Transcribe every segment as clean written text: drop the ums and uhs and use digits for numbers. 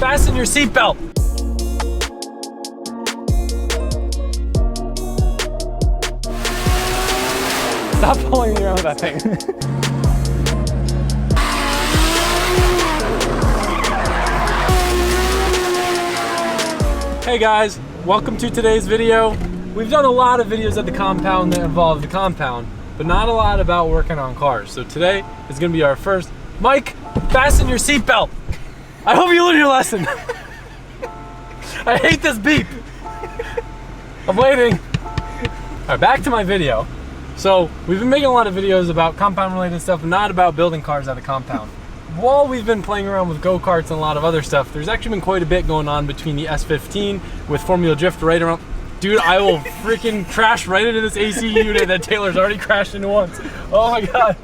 fasten your seatbelt. Stop pulling me around with that thing. Hey guys, welcome to today's video. We've done a lot of videos at the compound that involve the compound, but not a lot about working on cars. So today is gonna be our first. Mike, fasten your seatbelt. I hope you learn your lesson. I hate this beep. I'm waiting. All right, back to my video. So we've been making a lot of videos about compound related stuff, but not about building cars at the compound. While we've been playing around with go-karts and a lot of other stuff, there's actually been quite a bit going on between the S15 with four-wheel drift right around. Dude, I will freaking crash right into this AC unit that Taylor's already crashed into once. Oh my God,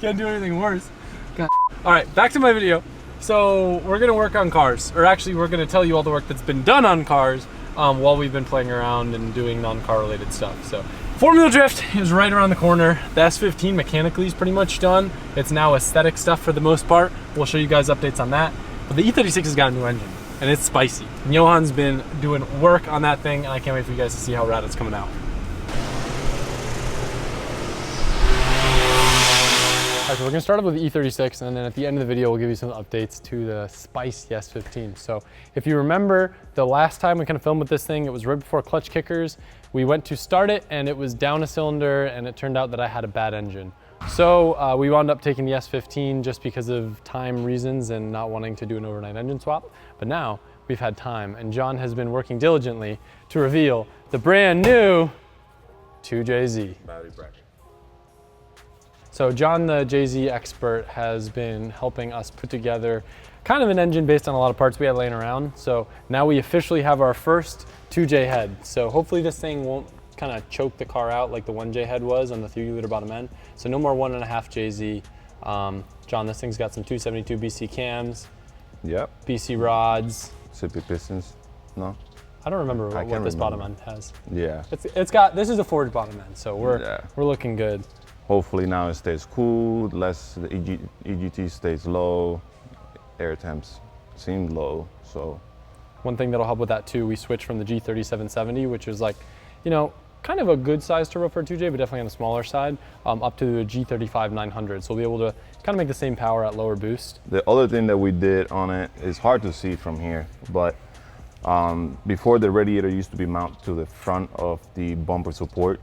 can't do anything worse. God. All right, back to my video. So we're gonna work on cars, or actually we're gonna tell you all the work that's been done on cars while we've been playing around and doing non-car related stuff. So four-wheel drift is right around the corner. The S15 mechanically is pretty much done. It's now aesthetic stuff for the most part. We'll show you guys updates on that. But the E36 has got a new engine, and it's spicy. And Johan's been doing work on that thing, and I can't wait for you guys to see how rad it's coming out. All right, so we're gonna start off with the E36, and then at the end of the video, we'll give you some updates to the spicy S15. So if you remember, the last time we kind of filmed with this thing, it was right before clutch kickers. We went to start it, and it was down a cylinder, and it turned out that I had a bad engine. So we wound up taking the S15 just because of time reasons and not wanting to do an overnight engine swap. But now we've had time, and John has been working diligently to reveal the brand new 2JZ. Battery bracket. So John, the JZ expert, has been helping us put together kind of an engine based on a lot of parts we had laying around. So now we officially have our first 2J head. So hopefully this thing won't kind of choke the car out like the 1J head was on the 3-liter bottom end. So no more 1.5 JZ. John, this thing's got some 272 BC cams. Yep. BC rods. CP pistons. No. I don't remember what this bottom end has. Yeah. It's got, this is a forged bottom end, so we're looking good. Hopefully now it stays cool, the EGT stays low, air temps seem low, so. One thing that'll help with that too, we switched from the G3770, which is like, you know, kind of a good size turbo for a 2J, but definitely on the smaller side, up to the G35-900. So we'll be able to kind of make the same power at lower boost. The other thing that we did on it is hard to see from here, but before the radiator used to be mounted to the front of the bumper support.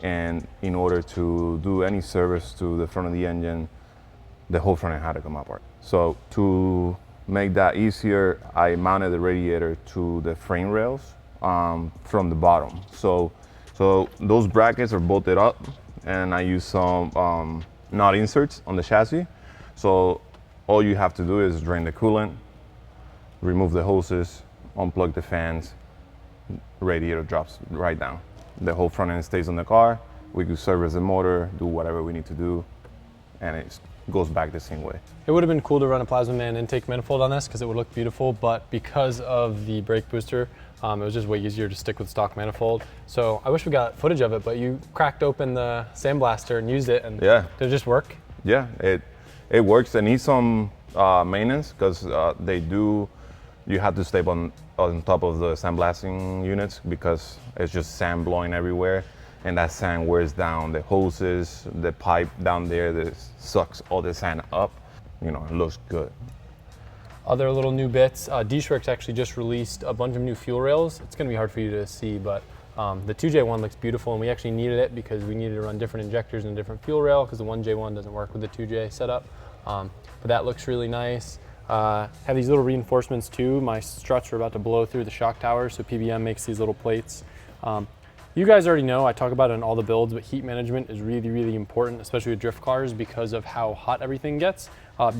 And in order to do any service to the front of the engine, the whole front end had to come apart. So to make that easier, I mounted the radiator to the frame rails from the bottom. So those brackets are bolted up, and I use some knot inserts on the chassis. So all you have to do is drain the coolant, remove the hoses, unplug the fans, radiator drops right down. The whole front end stays on the car. We could service the motor, do whatever we need to do, and it goes back the same way. It would have been cool to run a Plasma Man intake manifold on this because it would look beautiful, but because of the brake booster, it was just way easier to stick with stock manifold. So I wish we got footage of it, but you cracked open the sandblaster and used it, and did it just work? Yeah, it works. It needs some maintenance because you have to stay on top of the sandblasting units because it's just sand blowing everywhere, and that sand wears down the hoses, the pipe down there that sucks all the sand up. You know, it looks good. Other little new bits, D-Shrik's actually just released a bunch of new fuel rails. It's gonna be hard for you to see, but the 2J one looks beautiful, and we actually needed it because we needed to run different injectors and a different fuel rail because the 1J one doesn't work with the 2J setup. But that looks really nice. Have these little reinforcements too. My struts are about to blow through the shock tower, so PBM makes these little plates. You guys already know, I talk about it in all the builds, but heat management is really, really important, especially with drift cars because of how hot everything gets.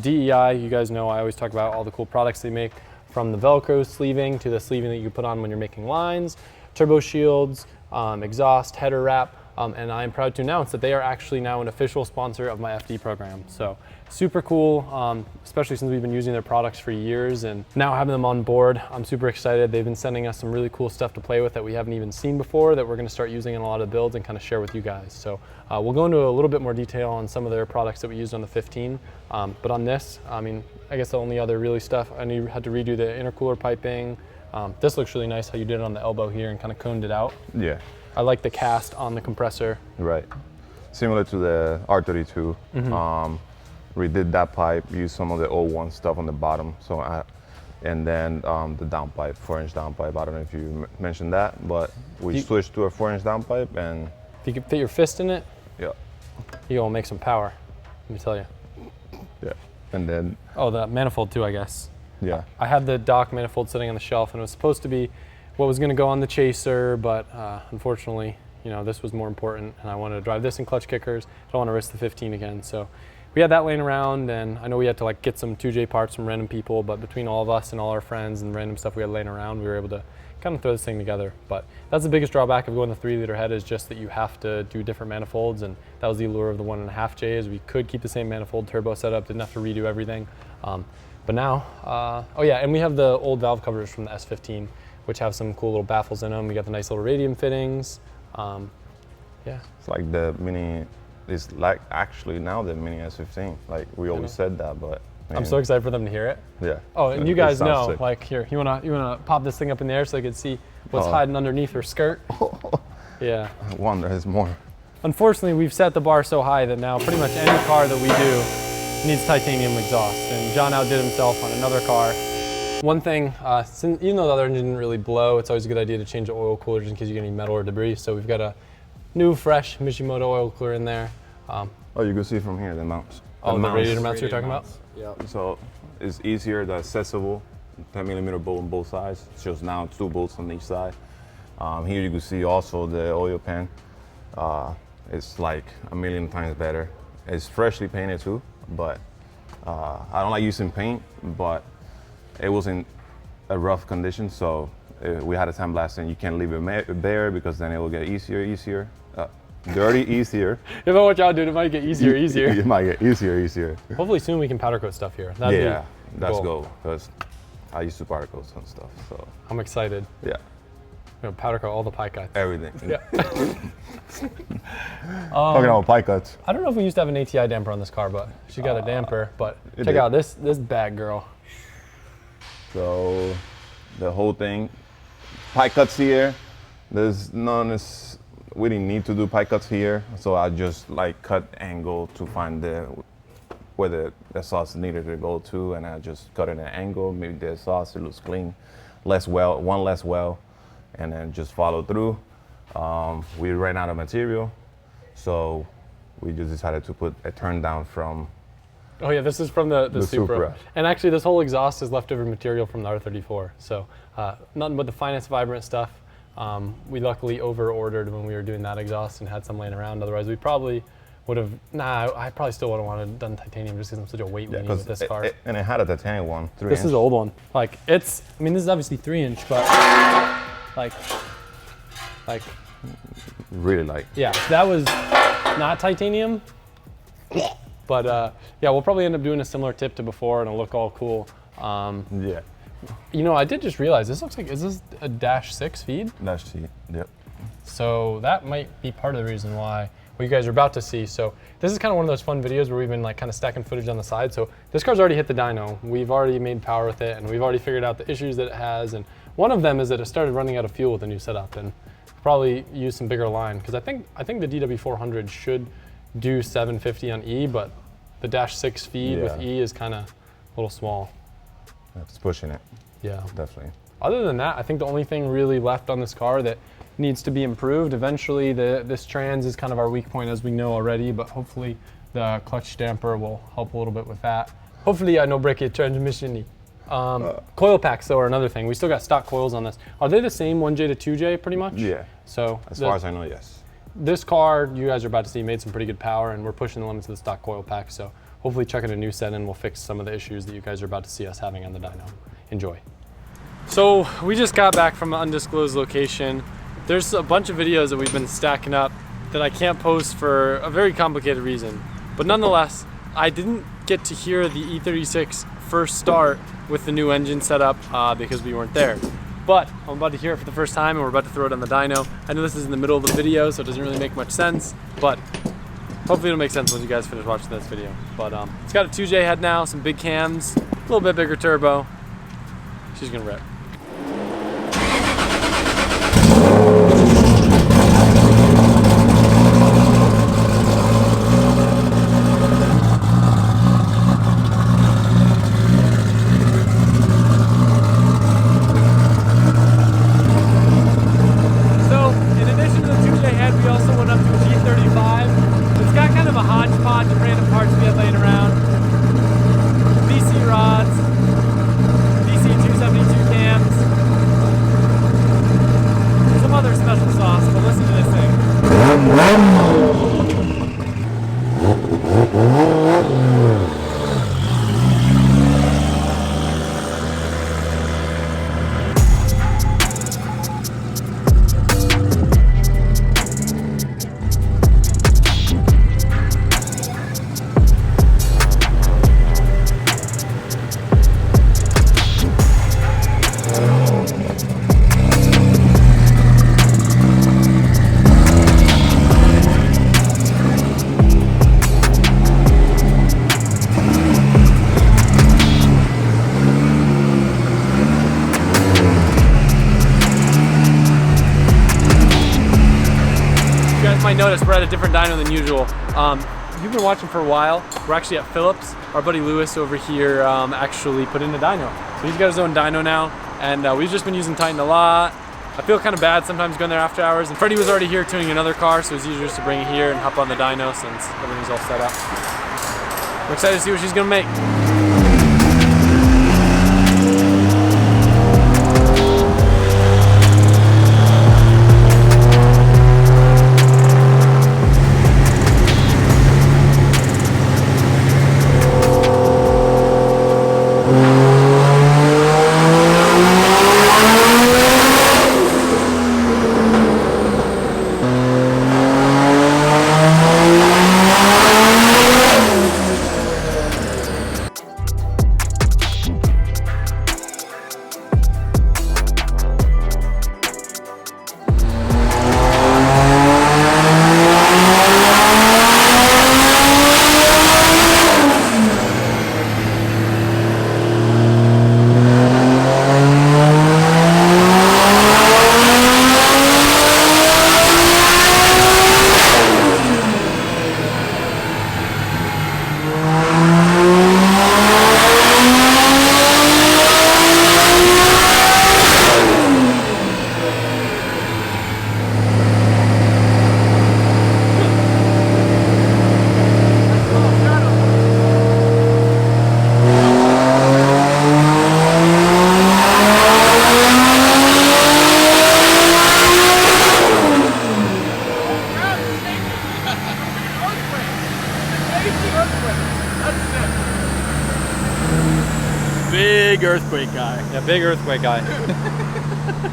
DEI, you guys know I always talk about all the cool products they make, from the Velcro sleeving to the sleeving that you put on when you're making lines, turbo shields, exhaust, header wrap. and I am proud to announce that they are actually now an official sponsor of my FD program. So super cool, especially since we've been using their products for years, and now having them on board, I'm super excited. They've been sending us some really cool stuff to play with that we haven't even seen before that we're gonna start using in a lot of builds and kind of share with you guys. So we'll go into a little bit more detail on some of their products that we used on the 15, but on this, I mean, I guess the only other really stuff, I knew you had to redo the intercooler piping. This looks really nice how you did it on the elbow here and kind of coned it out. Yeah. I like the cast on the compressor. Right. Similar to the R32. Redid that pipe, used some of the 01 stuff on the bottom. And then the downpipe, 4-inch downpipe. I don't know if you mentioned that, but we switched to a 4-inch downpipe, and if you could fit your fist in it, yeah, you're gonna make some power, let me tell you. Yeah. And then the manifold too, I guess. Yeah. I had the dock manifold sitting on the shelf, and it was supposed to be what was gonna go on the Chaser, but unfortunately, you know, this was more important, and I wanted to drive this in clutch kickers. I don't want to risk the 15 again, so we had that laying around, and I know we had to like get some 2J parts from random people, but between all of us and all our friends and random stuff we had laying around, we were able to kind of throw this thing together. But that's the biggest drawback of going the 3-liter head, is just that you have to do different manifolds, and that was the allure of the 1.5J, is we could keep the same manifold turbo setup, didn't have to redo everything. But now, oh yeah, and we have the old valve covers from the S15, which have some cool little baffles in them. We got the nice little radium fittings. Yeah. It's like the Mini, it's like actually now the Mini S15. Like we always said that, but I mean, I'm so excited for them to hear it. Yeah. Oh, and you guys know, sick. like here, you wanna pop this thing up in the air so they can see what's hiding underneath her skirt? Yeah. I wonder, there's more. Unfortunately, we've set the bar so high that now pretty much any car that we do needs titanium exhaust, and John outdid himself on another car. One thing, even though the other engine didn't really blow, it's always a good idea to change the oil cooler just in case you get any metal or debris. So we've got a new, fresh Mishimoto oil cooler in there. Oh, you can see from here the mounts. The radiator mounts you're talking about? Yeah. So it's easier, the accessible, 10mm bolt on both sides. It's just now 2 bolts on each side. Here you can see also the oil pan. It's like a million times better. It's freshly painted too, but I don't like using paint, but it was in a rough condition, so we had a sandblast, and you can't leave it bare because then it will get easier. Dirty, easier. If I watch out, dude, it might get easier. It might get easier. Hopefully soon we can powder coat stuff here. That's goal, because I used to powder coat some stuff, so. I'm excited. Yeah. We're gonna powder coat all the pie cuts. Everything. Yeah. Talking about pie cuts. I don't know if we used to have an ATI damper on this car, but she got a damper. But check out this bad girl. So the whole thing, pie cuts here. There's none. We didn't need to do pie cuts here, so I just like cut angle to find where the exhaust needed to go to, and I just cut it at an angle. Maybe the exhaust, it looks clean, one less well, and then just follow through. We ran out of material, so we just decided to put a turn down from. Oh yeah, this is from the Supra. And actually this whole exhaust is leftover material from the R34. So nothing but the finest vibrant stuff. We luckily over-ordered when we were doing that exhaust and had some laying around. Otherwise we probably would have, I probably still would have wanted done titanium just because I'm such a weight weenie with this car. And it had a titanium one, 3-inch. This is the old one. Like this is obviously 3-inch, but like. Really light. Yeah, that was not titanium. But yeah, we'll probably end up doing a similar tip to before, and it'll look all cool. Yeah. You know, I did just realize this looks like, is this a -6 feed? -6, yep. So that might be part of the reason why what you guys are about to see. So this is kind of one of those fun videos where we've been like kind of stacking footage on the side. So this car's already hit the dyno. We've already made power with it, and we've already figured out the issues that it has. And one of them is that it started running out of fuel with the new setup, and probably use some bigger line, because I think the DW400 should do 750 on E, but the -6 feed with E is kind of a little small. It's pushing it. Yeah. Definitely. Other than that, I think the only thing really left on this car that needs to be improved, eventually this trans is kind of our weak point, as we know already, but hopefully the clutch damper will help a little bit with that. Hopefully I no break it transmission. Coil packs though are another thing. We still got stock coils on this. Are they the same 1J to 2J pretty much? Yeah. So as far as I know, yes. This car you guys are about to see made some pretty good power, and we're pushing the limits of the stock coil pack. So hopefully chucking a new set in will fix some of the issues that you guys are about to see us having on the dyno. Enjoy. So we just got back from an undisclosed location. There's a bunch of videos that we've been stacking up that I can't post for a very complicated reason. But nonetheless, I didn't get to hear the E36 first start with the new engine setup because we weren't there. But I'm about to hear it for the first time, and we're about to throw it on the dyno. I know this is in the middle of the video, so it doesn't really make much sense, but hopefully it'll make sense once you guys finish watching this video. But it's got a 2J head now, some big cams, a little bit bigger turbo. She's gonna rip. We also went up to a G35. It's got kind of a hodgepodge of random parts we had laying around. VC rods, VC 272 cams, some other special sauce, but listen to this thing. Notice we're at a different dyno than usual. You've been watching for a while. We're actually at Phillips. Our buddy Lewis over here actually put in a dyno. So he's got his own dyno now, and we've just been using Titan a lot. I feel kind of bad sometimes going there after hours, and Freddie was already here tuning another car, so it's easier just to bring it here and hop on the dyno since everything's all set up. We're excited to see what she's gonna make. Big earthquake guy. Yeah, big earthquake guy.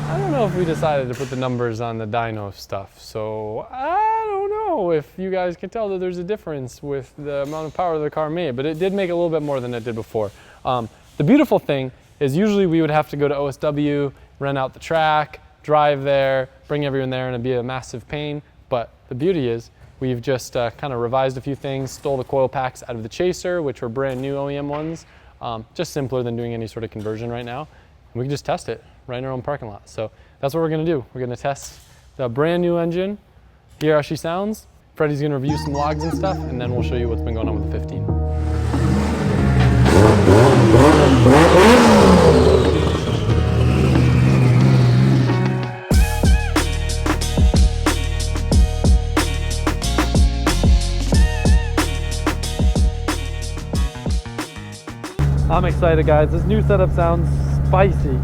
I don't know if we decided to put the numbers on the dyno stuff, so I don't know if you guys can tell that there's a difference with the amount of power the car made, but it did make a little bit more than it did before. The beautiful thing is usually we would have to go to OSW, rent out the track, drive there, bring everyone there, and it'd be a massive pain. But the beauty is we've just kind of revised a few things, stole the coil packs out of the Chaser, which were brand new OEM ones, just simpler than doing any sort of conversion right now. And we can just test it right in our own parking lot. So that's what we're gonna do. We're gonna test the brand new engine, hear how she sounds. Freddie's gonna review some logs and stuff, and then we'll show you what's been going on with the 15. I'm excited, guys. This new setup sounds spicy.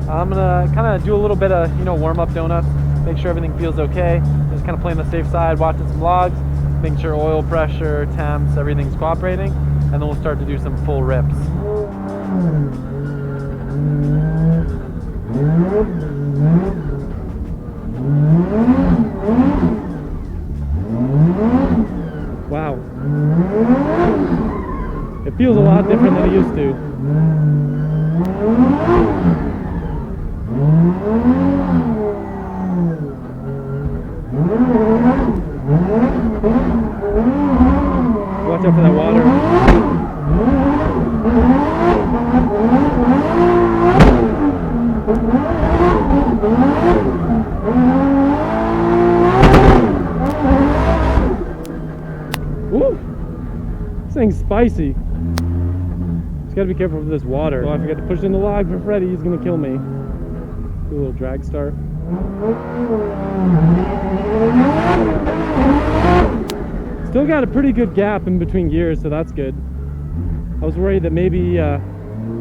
I'm gonna kind of do a little bit of, warm-up donuts, make sure everything feels okay. Just kind of playing the safe side, watching some logs, making sure oil pressure, temps, everything's cooperating, and then we'll start to do some full rips. Feels a lot different than it used to. Watch out for that water. Woo! This thing's spicy. Just gotta be careful with this water. Oh, I forgot to push in the log for Freddy. He's gonna kill me. Do a little drag start. Still got a pretty good gap in between gears, so that's good. I was worried that maybe I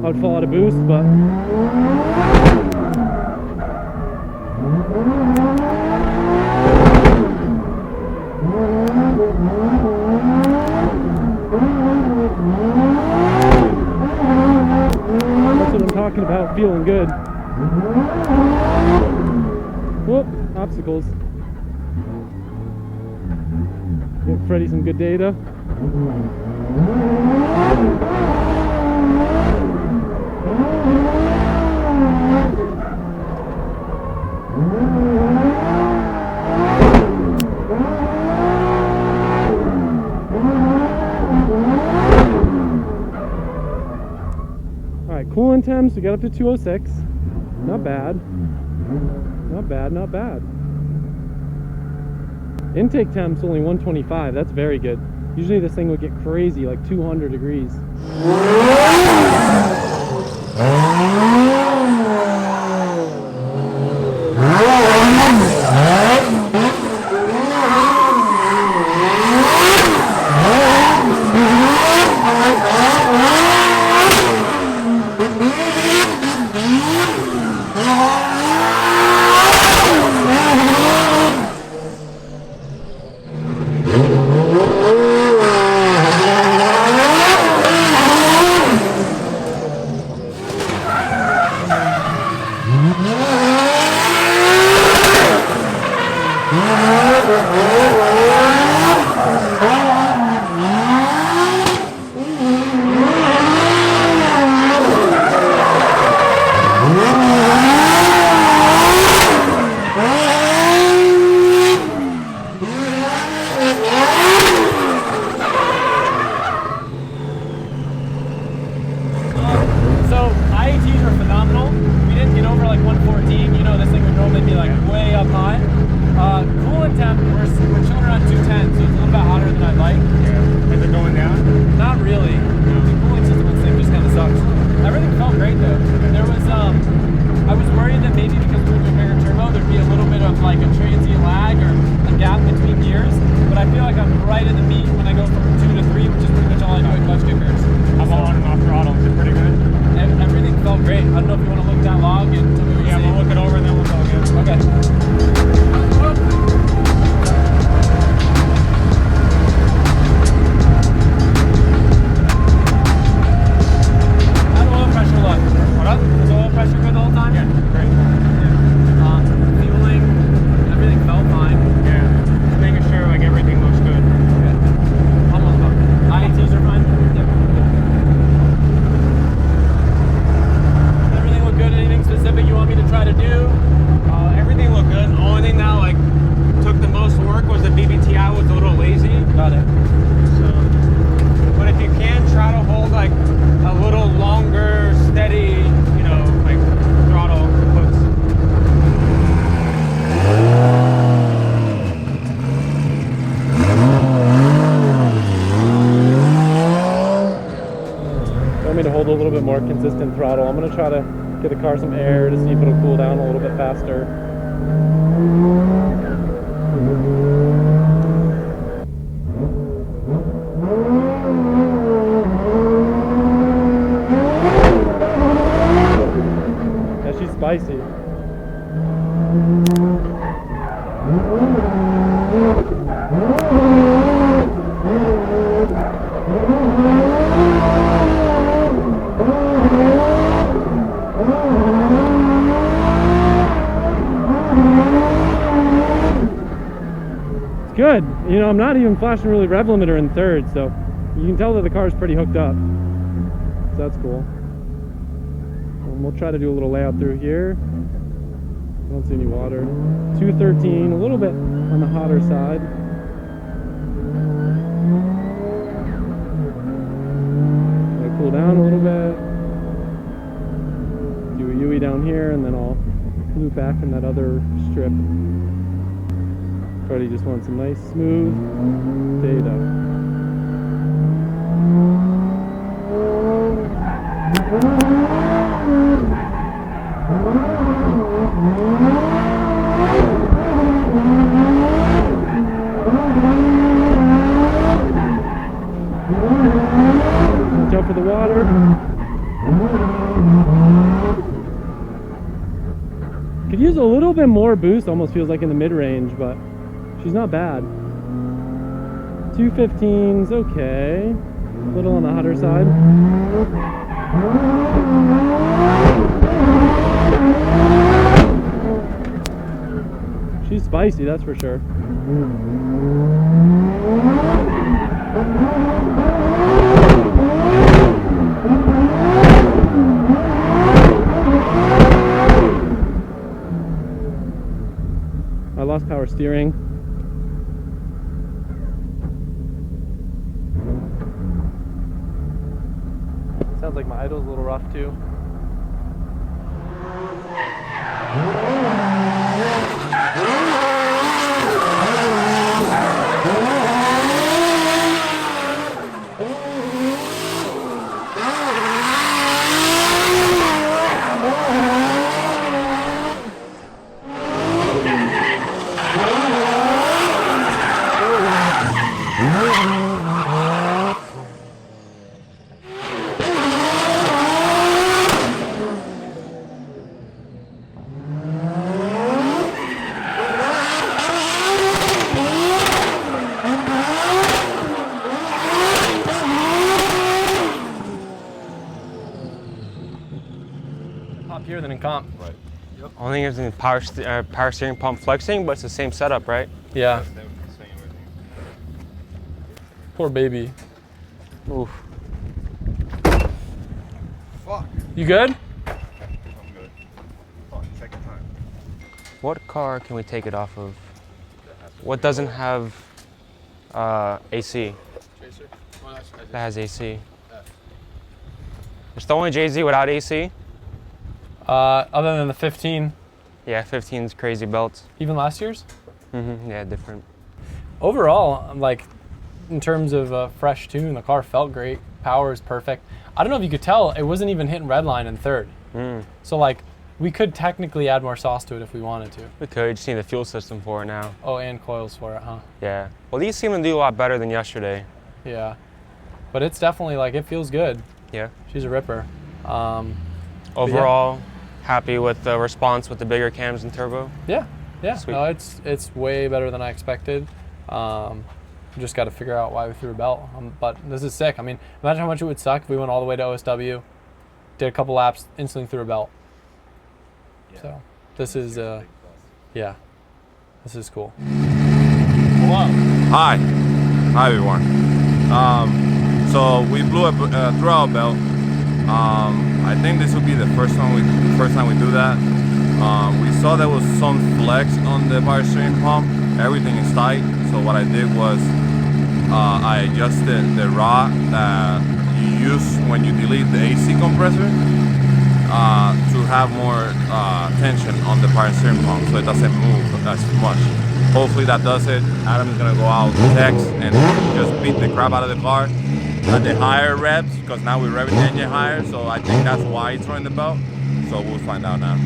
would fall out of boost, but that's what I'm talking about, feeling good. Whoop, obstacles. Give Freddy some good data. Alright, coolant temps, we got up to 206. Not bad. Not bad, not bad. Intake temp's only 125, that's very good. Usually this thing would get crazy, like 200 degrees. A little bit more consistent throttle. I'm going to try to get the car some air to see if it'll cool down a little bit faster. Yeah, she's spicy. Good. You know, I'm not even flashing really rev limiter in third, so you can tell that the car's pretty hooked up. so that's cool. And we'll try to do a little layout through here. I don't see any water. 213, a little bit on the hotter side. Gonna cool down a little bit. Do a UE down here, and then I'll loop back in that other strip. Freddie just wants some nice, smooth data. Jump for the water. Could use a little bit more boost, almost feels like in the mid-range, but she's not bad. 215's okay. A little on the hotter side. She's spicy, that's for sure. I lost power steering. Sounds like my idle's a little rough too. Here than in comp. Right. Yep. Only is in power steering pump flexing, but it's the same setup, right? Yeah. Poor baby. Oof. Fuck. You good? I'm good. Fuck, second time. What car can we take it off of? What doesn't have AC? Chaser? That has AC. It's the only JZ without AC? Other than the 15, Yeah, 15's crazy belts. even last year's? Yeah, different. Overall, like, in terms of fresh tune, the car felt great. Power is perfect. I don't know if you could tell, it wasn't even hitting redline in third. So, like, we could technically add more sauce to it if we wanted to. We could, just need the fuel system for it now. Oh, and coils for it, huh? Yeah. Well, these seem to do a lot better than yesterday. Yeah. But it's definitely, like, it feels good. Yeah. She's a ripper. Overall, happy with the response with the bigger cams and turbo. Yeah. Sweet. No, it's way better than I expected. Just got to figure out why we threw a belt. But this is sick. I mean, imagine how much it would suck if we went all the way to OSW, did a couple laps, instantly threw a belt. Yeah. So this is, yeah, this is cool. Hello. Hi everyone. So we blew a throw-out belt. I think this will be the first time we do that. We saw there was some flex on the power steering pump. Everything is tight. So what I did was I adjusted the rod that you use when you delete the AC compressor to have more tension on the power steering pump, so it doesn't move as much. Hopefully that does it. Adam's gonna go out next and just beat the crap out of the car at the higher revs, because now we're revving the engine higher, so I think that's why he's throwing the belt. So we'll find out now.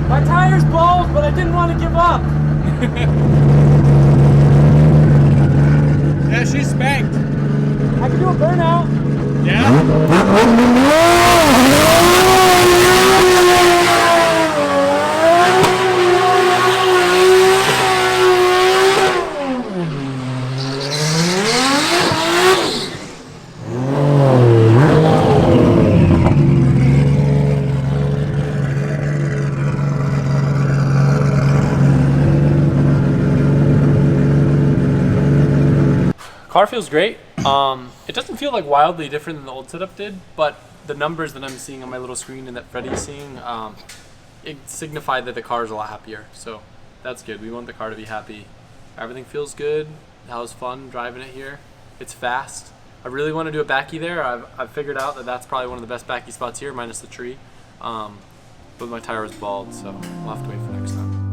My tire's bald, but I didn't want to give up. Yeah, she's spanked. I can do a burnout. Yeah? Car feels great. It doesn't feel like wildly different than the old setup did, but the numbers that I'm seeing on my little screen and that Freddie's seeing, it signified that the car is a lot happier. So that's good. We want the car to be happy. Everything feels good. That was fun driving it here. It's fast. I really want to do a backy there. I've figured out that that's probably one of the best backy spots here, minus the tree. But my tire was bald, so we'll have to wait for next time.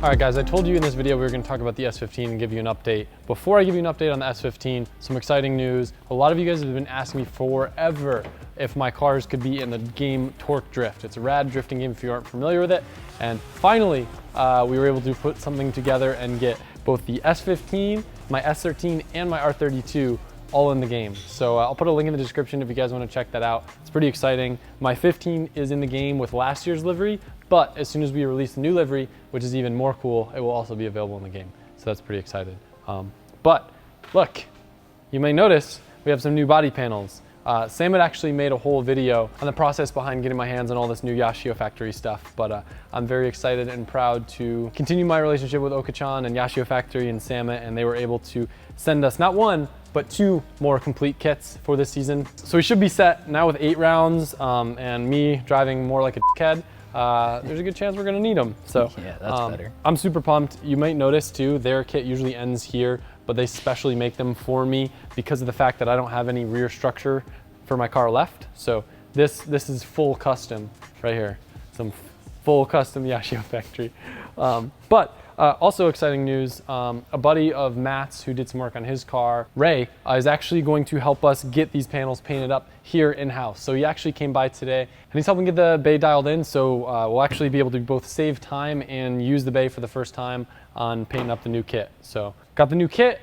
All right guys, I told you in this video we were going to talk about the S15 and give you an update. Before I give you an update on the S15, some exciting news. A lot of you guys have been asking me forever if my cars could be in the game Torque Drift. It's a rad drifting game if you aren't familiar with it. And finally, we were able to put something together and get both the S15, my S13, and my R32 all in the game. So I'll put a link in the description if you guys want to check that out. It's pretty exciting. My 15 is in the game with last year's livery, but as soon as we release the new livery, which is even more cool, it will also be available in the game. So that's pretty excited. But look, you may notice we have some new body panels. Sam had actually made a whole video on the process behind getting my hands on all this new Yashio Factory stuff, but I'm very excited and proud to continue my relationship with Oka-chan and Yashio Factory and Sama, and they were able to send us not one, but 2 more complete kits for this season. So we should be set now with 8 rounds, and me driving more like a dickhead. There's a good chance we're gonna need them. So yeah, that's better. I'm super pumped. You might notice too, their kit usually ends here, but they specially make them for me because of the fact that I don't have any rear structure for my car left. So this is full custom right here. Some full custom Yashio Factory. Also exciting news, a buddy of Matt's who did some work on his car, Ray, is actually going to help us get these panels painted up here in-house. So he actually came by today and he's helping get the bay dialed in, so we'll actually be able to both save time and use the bay for the first time on painting up the new kit. So got the new kit.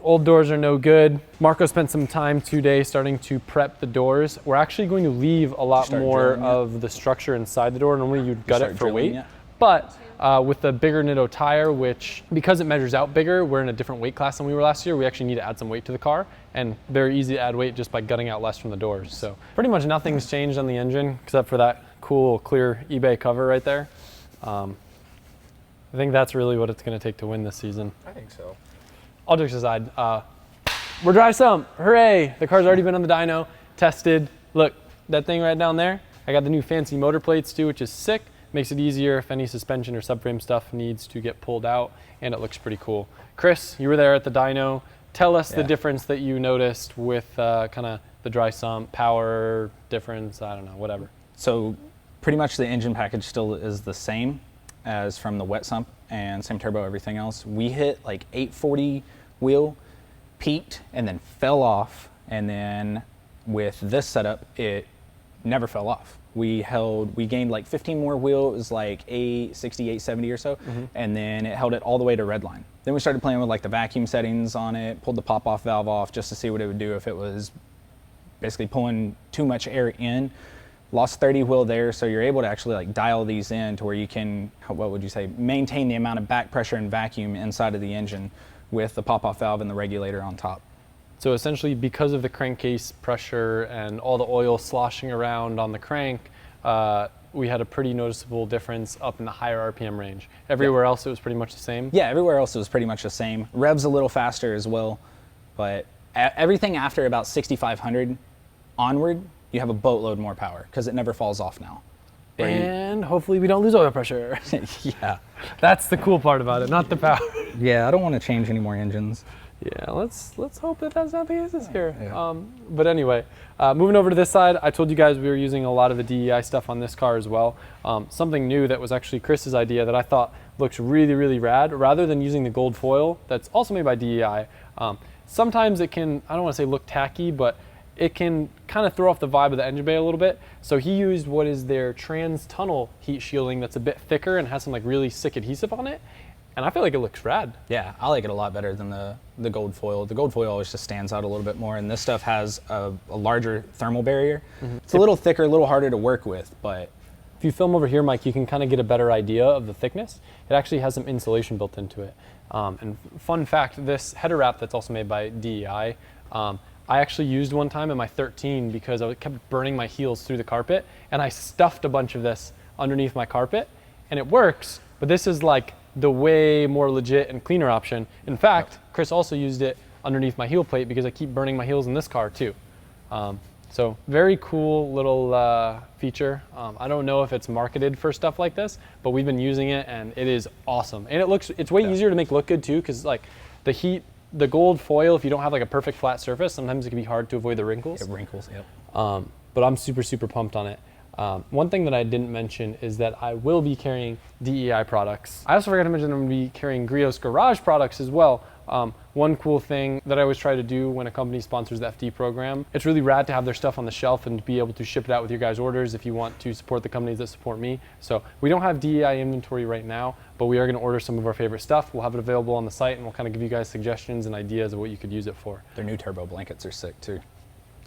Old doors are no good. Marco spent some time today starting to prep the doors. We're actually going to leave a lot more of the structure inside the door. Normally you'd gut it for weight, but with the bigger Nitto tire, which because it measures out bigger, we're in a different weight class than we were last year. We actually need to add some weight to the car, and very easy to add weight just by gutting out less from the doors. So pretty much nothing's changed on the engine except for that cool clear eBay cover right there. I think that's really what it's going to take to win this season. I think so. All jokes aside, we're dry sump. Hooray! The car's already been on the dyno, tested. Look, that thing right down there. I got the new fancy motor plates too, which is sick. Makes it easier if any suspension or subframe stuff needs to get pulled out, and it looks pretty cool. Chris, you were there at the dyno. Tell us the difference that you noticed with kind of the dry sump, power difference, I don't know, whatever. So pretty much the engine package still is the same as from the wet sump and same turbo, everything else. We hit like 840 wheel, peaked, and then fell off. And then with this setup, it never fell off. We gained like 15 more wheel. It was like 860, 870 or so. And then it held it all the way to redline. Then we started playing with like the vacuum settings on it, pulled the pop-off valve off just to see what it would do if it was basically pulling too much air in. Lost 30 wheel there, so you're able to actually like dial these in to where you can, what would you say, maintain the amount of back pressure and vacuum inside of the engine with the pop-off valve and the regulator on top. So essentially, because of the crankcase pressure and all the oil sloshing around on the crank, we had a pretty noticeable difference up in the higher RPM range. Everywhere else, it was pretty much the same? Yeah, everywhere else it was pretty much the same. Revs a little faster as well, but everything after about 6,500 onward, you have a boatload more power because it never falls off now. And hopefully we don't lose oil pressure. Yeah. That's the cool part about it, not the power. Yeah, I don't want to change any more engines. Yeah, let's hope that that's not the case this year. Yeah. But anyway, moving over to this side, I told you guys we were using a lot of the DEI stuff on this car as well. Something new that was actually Chris's idea that I thought looks really, really rad. Rather than using the gold foil that's also made by DEI, sometimes it can, I don't want to say look tacky, but it can kind of throw off the vibe of the engine bay a little bit. So he used what is their trans tunnel heat shielding that's a bit thicker and has some like really sick adhesive on it. And I feel like it looks rad. Yeah, I like it a lot better than the gold foil. The gold foil always just stands out a little bit more, and this stuff has a larger thermal barrier. It's a little thicker, a little harder to work with, but... If you film over here, Mike, you can kind of get a better idea of the thickness. It actually has some insulation built into it. And fun fact, this header wrap that's also made by DEI, I actually used one time in my 13 because I kept burning my heels through the carpet, and I stuffed a bunch of this underneath my carpet, and it works, but this is like the way more legit and cleaner option. In fact, Chris also used it underneath my heel plate because I keep burning my heels in this car too. So very cool little feature. I don't know if it's marketed for stuff like this, but we've been using it and it is awesome. And it's way easier to make look good too, because like the gold foil, if you don't have like a perfect flat surface, sometimes it can be hard to avoid the wrinkles. It wrinkles, yep. But I'm super, super pumped on it. One thing that I didn't mention is that I will be carrying DEI products. I also forgot to mention I'm going to be carrying Griot's Garage products as well. One cool thing that I always try to do when a company sponsors the FD program, it's really rad to have their stuff on the shelf and to be able to ship it out with your guys' orders if you want to support the companies that support me. So we don't have DEI inventory right now, but we are going to order some of our favorite stuff. We'll have it available on the site and we'll kind of give you guys suggestions and ideas of what you could use it for. Their new turbo blankets are sick too.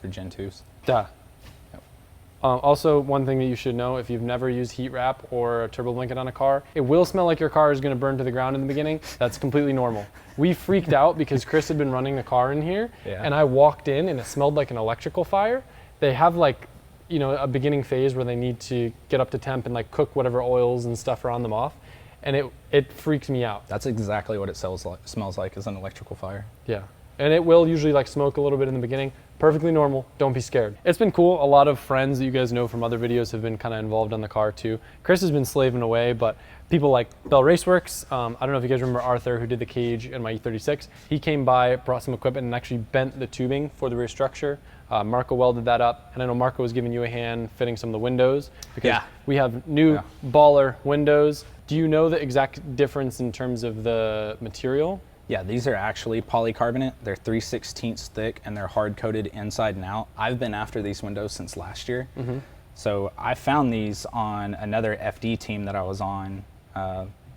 They're Gen 2s. Duh. Also, one thing that you should know, if you've never used heat wrap or a turbo blanket on a car, it will smell like your car is going to burn to the ground in the beginning. That's completely normal. We freaked out because Chris had been running the car in here, and I walked in and it smelled like an electrical fire. They have like, you know, a beginning phase where they need to get up to temp and like cook whatever oils and stuff are on them off, and it freaks me out. That's exactly what it smells like, is an electrical fire. Yeah. And it will usually like smoke a little bit in the beginning. Perfectly normal, don't be scared. It's been cool. A lot of friends that you guys know from other videos have been kind of involved on the car too. Chris has been slaving away, but people like Bell Raceworks, I don't know if you guys remember Arthur who did the cage in my E36. He came by, brought some equipment and actually bent the tubing for the rear structure. Marco welded that up, and I know Marco was giving you a hand fitting some of the windows because we have new baller windows. Do you know the exact difference in terms of the material? Yeah, these are actually polycarbonate. They're 3/16 thick and they're hard coated inside and out. I've been after these windows since last year. So I found these on another FD team that I was on,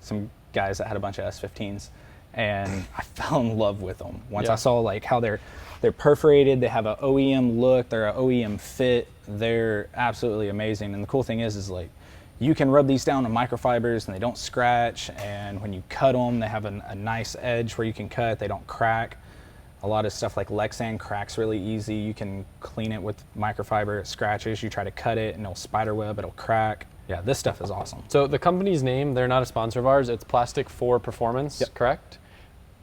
some guys that had a bunch of S15s, and I fell in love with them. Once I saw like how they're perforated, they have an OEM look, they're an OEM fit, they're absolutely amazing. And the cool thing is like, you can rub these down on microfibers and they don't scratch, and when you cut them, they have a nice edge where you can cut, they don't crack. A lot of stuff like Lexan cracks really easy. You can clean it with microfiber, it scratches, you try to cut it and it'll spider web, it'll crack. Yeah, this stuff is awesome. So the company's name, they're not a sponsor of ours, it's Plastic for Performance, correct?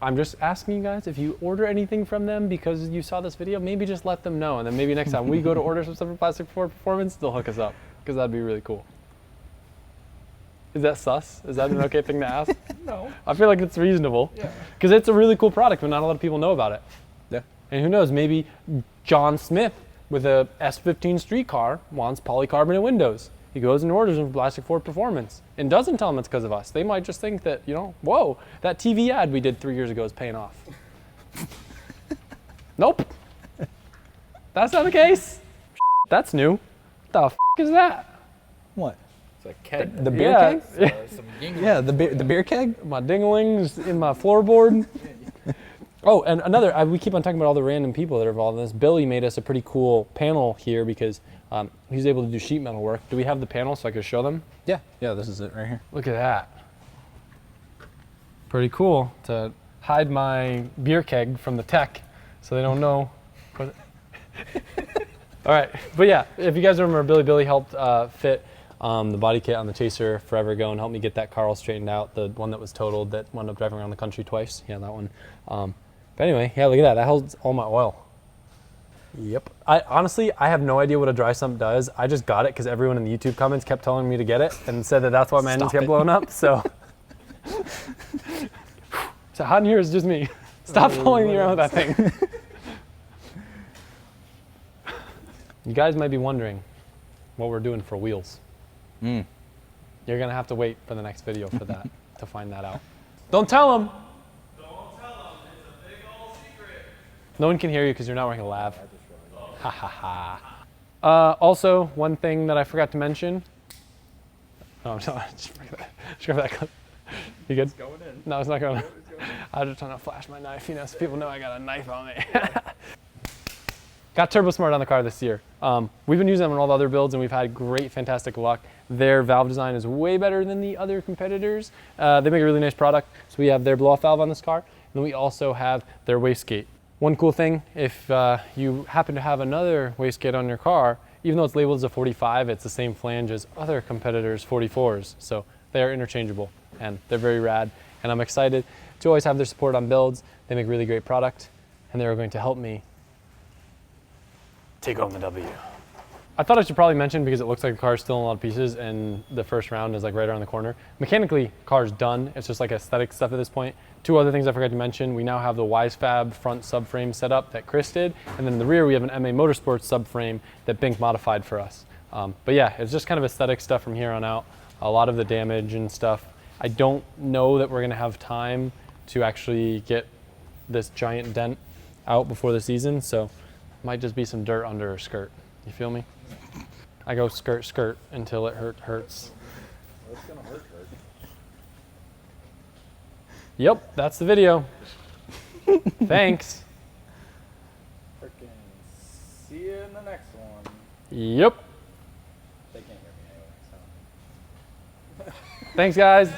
I'm just asking you guys, if you order anything from them because you saw this video, maybe just let them know, and then maybe next time we go to order some stuff from Plastic for Performance, they'll hook us up, because that'd be really cool. Is that sus? Is that an okay thing to ask? No. I feel like it's reasonable. Yeah. Because it's a really cool product, but not a lot of people know about it. Yeah. And who knows, maybe John Smith with a S15 street car wants polycarbonate windows. He goes and orders them from Plastic for Performance and doesn't tell them it's because of us. They might just think that, you know, whoa, that TV ad we did 3 years ago is paying off. Nope. That's not the case. That's new. The f is that? What? It's a keg. The beer Yeah. keg? Some gingham. Yeah, the beer keg? My dinglings in my floorboard. Oh, and another, we keep on talking about all the random people that are involved in this. Billy made us a pretty cool panel here because he's able to do sheet metal work. Do we have the panel so I can show them? Yeah, this is it right here. Look at that. Pretty cool to hide my beer keg from the tech so they don't know. All right, but yeah, if you guys remember, Billy helped fit the body kit on the Chaser forever ago and helped me get that car all straightened out, the one that was totaled that wound up driving around the country twice. Yeah, that one. But anyway, yeah, look at that. That holds all my oil. Yep. Honestly, I have no idea what a dry sump does. I just got it because everyone in the YouTube comments kept telling me to get it and said that that's why my engines kept blowing up. So, so hot in here is just me. Stop following me around with that thing. You guys might be wondering what we're doing for wheels. You're gonna have to wait for the next video for that to find that out. Don't tell them. No one can hear you because you're not wearing a lav. Ha ha ha. Also, one thing that I forgot to mention. Oh, I'm sorry. Just forget that clip. You good? It's going in. No, it's not going in. I was just trying to flash my knife, you know, so people know I got a knife on me. Got Turbosmart on the car this year. We've been using them on all the other builds and we've had great, fantastic luck. Their valve design is way better than the other competitors. They make a really nice product. So we have their blow-off valve on this car, and then we also have their wastegate. One cool thing, if you happen to have another wastegate on your car, even though it's labeled as a 45, it's the same flange as other competitors' 44s. So they're interchangeable and they're very rad. And I'm excited to always have their support on builds. They make really great product and they're going to help me take home the W. I thought I should probably mention, because it looks like the car is still in a lot of pieces and the first round is like right around the corner. Mechanically, car's done. It's just like aesthetic stuff at this point. Two other things I forgot to mention. We now have the WiseFab front subframe set up that Chris did. And then in the rear, we have an MA Motorsports subframe that Bink modified for us. But yeah, it's just kind of aesthetic stuff from here on out. A lot of the damage and stuff. I don't know that we're gonna have time to actually get this giant dent out before the season. So might just be some dirt under her skirt. You feel me? I go skirt, skirt until it hurts. It's gonna hurt. Yep, that's the video. Thanks. Freaking see you in the next one. Yep. They can't hear me anyway, so. Thanks, guys.